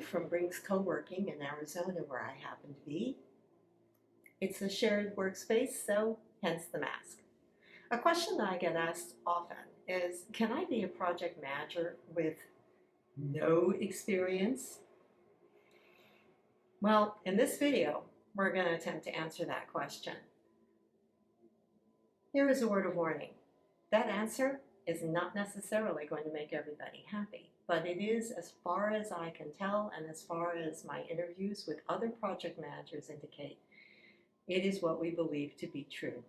from Briggs Co-working in Arizona, where I happen to be. It's a shared workspace, so hence the mask. A question that I get asked often is, can I be a project manager with no experience? Well, in this video, we're going to attempt to answer that question. Here is a word of warning. That answer is not necessarily going to make everybody happy, but it is, as far as I can tell and as far as my interviews with other project managers indicate, it is what we believe to be true.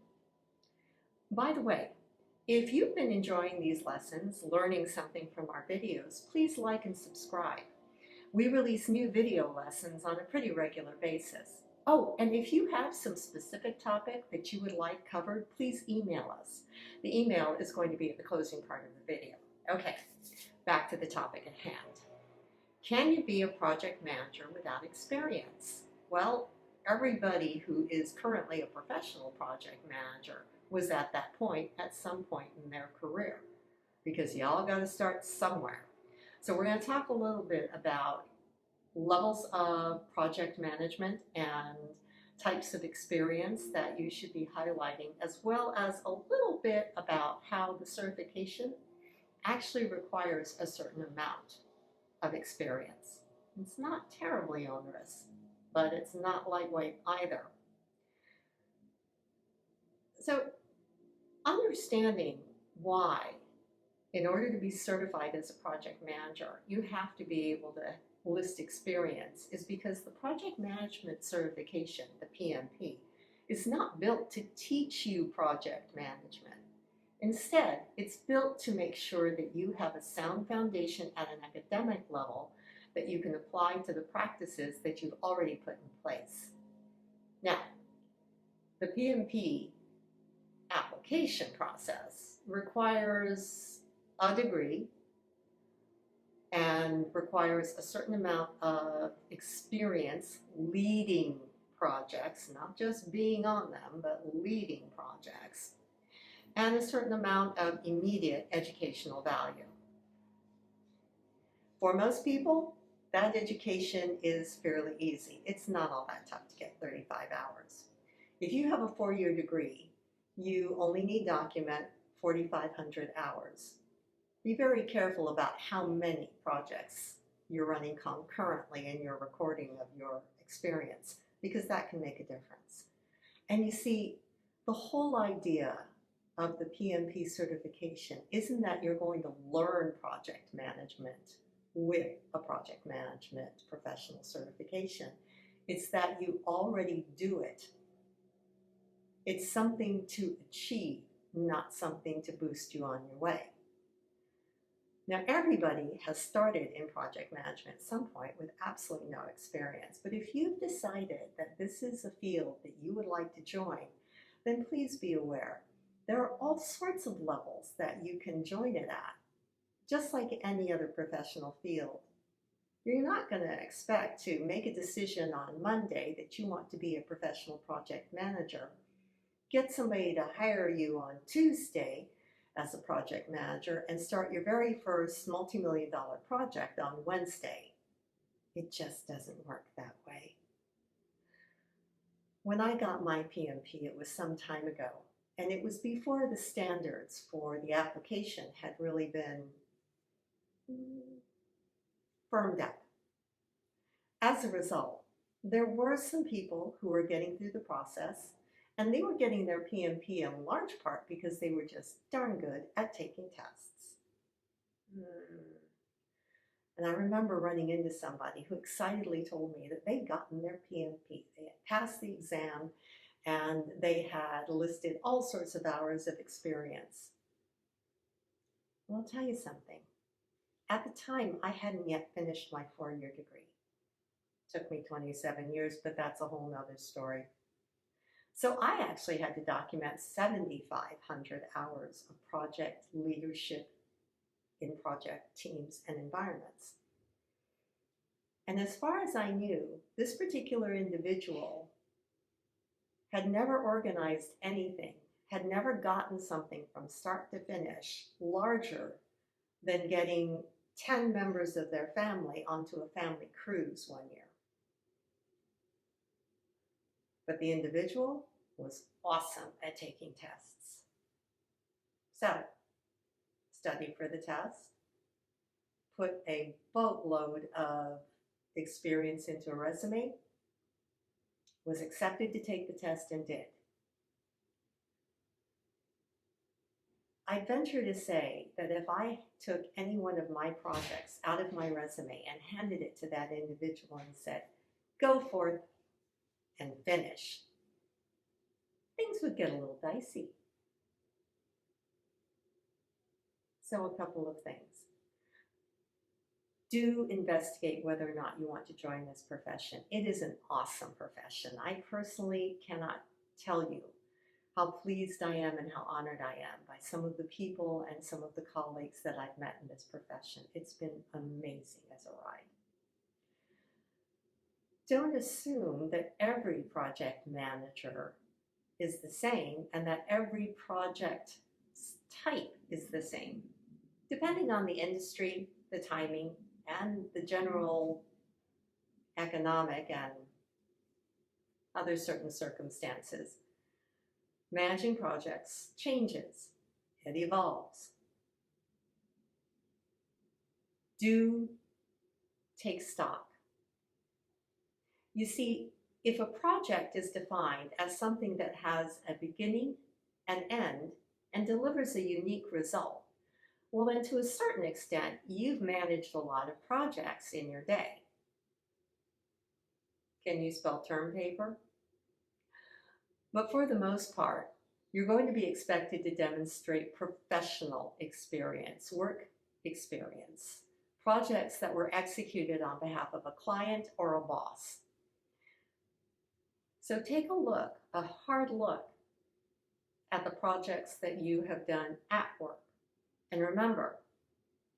By the way, if you've been enjoying these lessons, learning something from our videos, please like and subscribe. We release new video lessons on a pretty regular basis. Oh, and if you have some specific topic that you would like covered, please email us. The email is going to be at the closing part of the video. Okay, back to the topic at hand. Can you be a project manager without experience? Well, everybody who is currently a professional project manager was at that point at some point in their career, because y'all got to start somewhere. So we're going to talk a little bit about levels of project management and types of experience that you should be highlighting, as well as a little bit about how the certification actually requires a certain amount of experience. It's not terribly onerous, but it's not lightweight either. So understanding why, in order to be certified as a project manager, you have to be able to list experience, is because the project management certification, the PMP, is not built to teach you project management. Instead, it's built to make sure that you have a sound foundation at an academic level that you can apply to the practices that you've already put in place. Now, the PMP application process requires a degree and requires a certain amount of experience leading projects, not just being on them, but leading projects, and a certain amount of immediate educational value. For most people, that education is fairly easy. It's not all that tough to get 35 hours. If you have a 4-year degree, you only need to document 4,500 hours. Be very careful about how many projects you're running concurrently in your recording of your experience, because that can make a difference. And you see, the whole idea of the PMP certification isn't that you're going to learn project management with a project management professional certification. It's that you already do it. It's something to achieve, not something to boost you on your way. Now, everybody has started in project management at some point with absolutely no experience, but if you've decided that this is a field that you would like to join, then please be aware there are all sorts of levels that you can join it at, just like any other professional field. You're not going to expect to make a decision on Monday that you want to be a professional project manager, get somebody to hire you on Tuesday as a project manager, and start your very first multi-million-dollar project on Wednesday. It just doesn't work that way. When I got my PMP, it was some time ago, and it was before the standards for the application had really been firmed up. As a result, there were some people who were getting through the process, and they were getting their PMP in large part because they were just darn good at taking tests. And I remember running into somebody who excitedly told me that they'd gotten their PMP. They had passed the exam, and they had listed all sorts of hours of experience. Well, I'll tell you something. At the time, I hadn't yet finished my 4-year degree. It took me 27 years, but that's a whole nother story. So I actually had to document 7,500 hours of project leadership in project teams and environments. And as far as I knew, this particular individual had never organized anything, had never gotten something from start to finish larger than getting 10 members of their family onto a family cruise one year. But the individual was awesome at taking tests. So, studied for the test, put a boatload of experience into a resume, was accepted to take the test and did. I venture to say that if I took any one of my projects out of my resume and handed it to that individual and said, go forth and finish, things would get a little dicey. So a couple of things. Do investigate whether or not you want to join this profession. It is an awesome profession. I personally cannot tell you how pleased I am and how honored I am by some of the people and some of the colleagues that I've met in this profession. It's been amazing as a ride. Don't assume that every project manager is the same and that every project type is the same. Depending on the industry, the timing, and the general economic and other certain circumstances, managing projects changes, it evolves. Do take stock. You see, if a project is defined as something that has a beginning, an end, and delivers a unique result, well then to a certain extent, you've managed a lot of projects in your day. Can you spell term paper? But for the most part, you're going to be expected to demonstrate professional experience, work experience, projects that were executed on behalf of a client or a boss. So take a look, a hard look at the projects that you have done at work. And remember,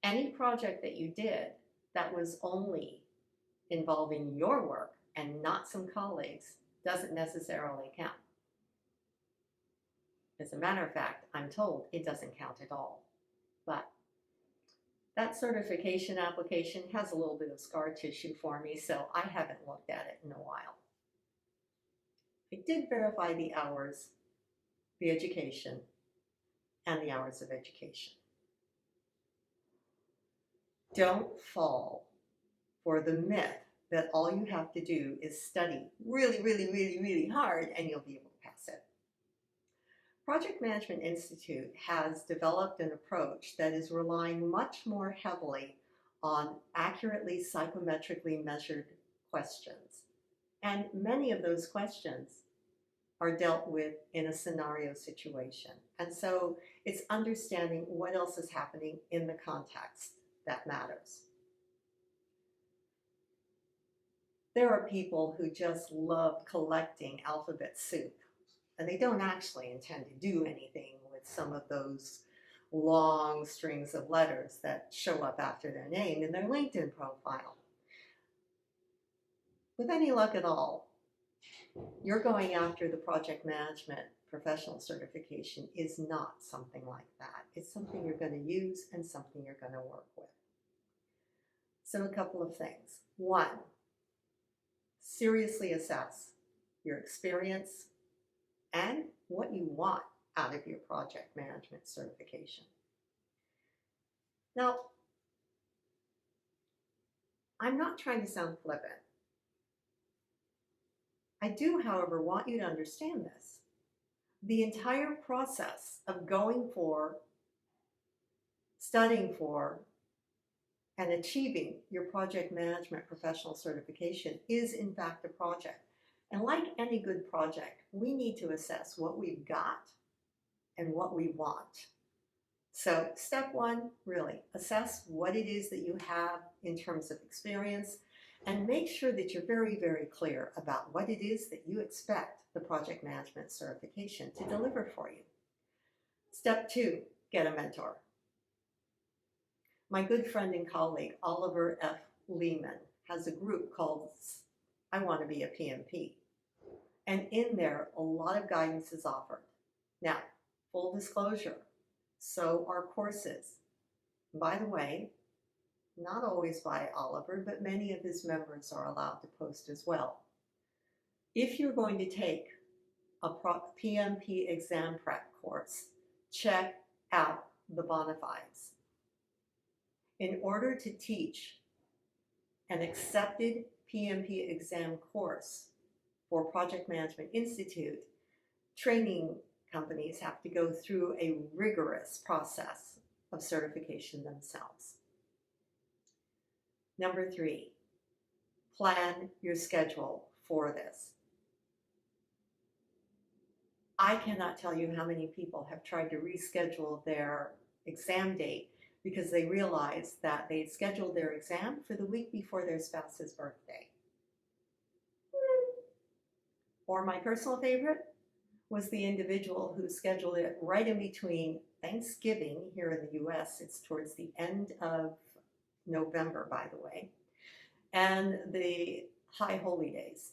any project that you did that was only involving your work and not some colleagues doesn't necessarily count. As a matter of fact, I'm told it doesn't count at all. But that certification application has a little bit of scar tissue for me, so I haven't looked at it in a while. I did verify the hours, the education, and the hours of education. Don't fall for the myth that all you have to do is study really, really, really, really hard and you'll be able to pass it. Project Management Institute has developed an approach that is relying much more heavily on accurately psychometrically measured questions. And many of those questions are dealt with in a scenario situation. And so it's understanding what else is happening in the context that matters. There are people who just love collecting alphabet soup, and they don't actually intend to do anything with some of those long strings of letters that show up after their name in their LinkedIn profile. With any luck at all, you're going after the project management professional certification is not something like that. It's something you're going to use and something you're going to work with. So a couple of things. One, seriously assess your experience and what you want out of your project management certification. Now, I'm not trying to sound flippant. I do, however, want you to understand this. The entire process of going for, studying for, and achieving your project management professional certification is in fact a project. And like any good project, we need to assess what we've got and what we want. So step one, really, assess what it is that you have in terms of experience and make sure that you're very, very clear about what it is that you expect the project management certification to deliver for you. Step two, get a mentor. My good friend and colleague, Oliver F. Lehman, has a group called I Want to Be a PMP. And in there, a lot of guidance is offered. Now, full disclosure, so are courses. By the way, not always by Oliver, but many of his members are allowed to post as well. If you're going to take a PMP exam prep course, check out the bona fides. In order to teach an accepted PMP exam course for Project Management Institute, training companies have to go through a rigorous process of certification themselves. Number 3, plan your schedule for this. I cannot tell you how many people have tried to reschedule their exam date because they realized that they had scheduled their exam for the week before their spouse's birthday. Or my personal favorite was the individual who scheduled it right in between Thanksgiving here in the US, it's towards the end of November, by the way, and the High Holy Days.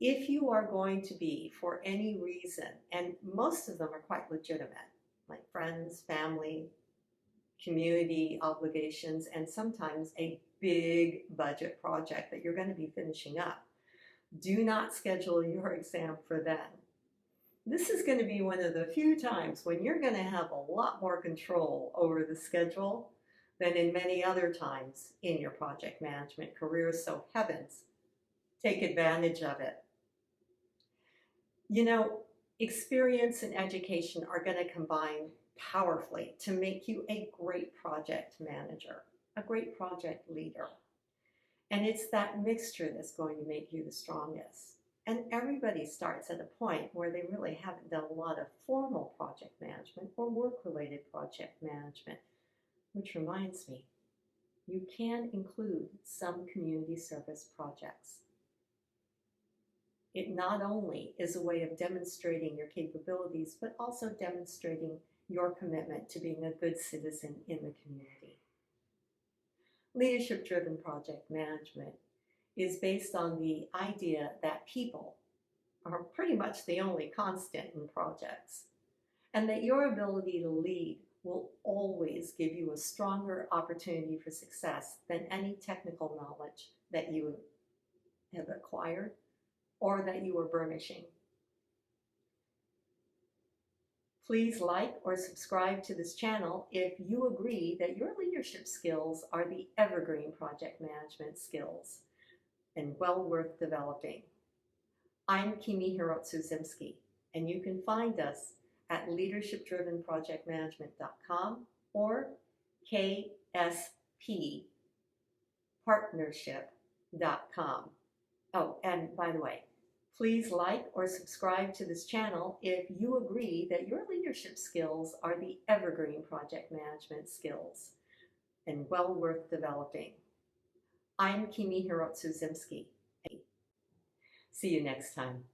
If you are going to be, for any reason, and most of them are quite legitimate, like friends, family, community obligations, and sometimes a big budget project that you're going to be finishing up, do not schedule your exam for then. This is going to be one of the few times when you're going to have a lot more control over the schedule than in many other times in your project management career, so heavens, take advantage of it. You know, experience and education are going to combine powerfully to make you a great project manager, a great project leader. And it's that mixture that's going to make you the strongest. And everybody starts at a point where they really haven't done a lot of formal project management or work-related project management, which reminds me, you can include some community service projects. It not only is a way of demonstrating your capabilities, but also demonstrating your commitment to being a good citizen in the community. Leadership-driven project management is based on the idea that people are pretty much the only constant in projects, and that your ability to lead will always give you a stronger opportunity for success than any technical knowledge that you have acquired or that you are burnishing. Please like or subscribe to this channel if you agree that your leadership skills are the evergreen project management skills and well worth developing. I'm Kimi Hirotsu-Zimski, and you can find us at leadershipdrivenprojectmanagement.com or ksppartnership.com. Oh, and by the way, please like or subscribe to this channel if you agree that your leadership skills are the evergreen project management skills and well worth developing. I'm Kimi Hirotsu-Zimski. See you next time.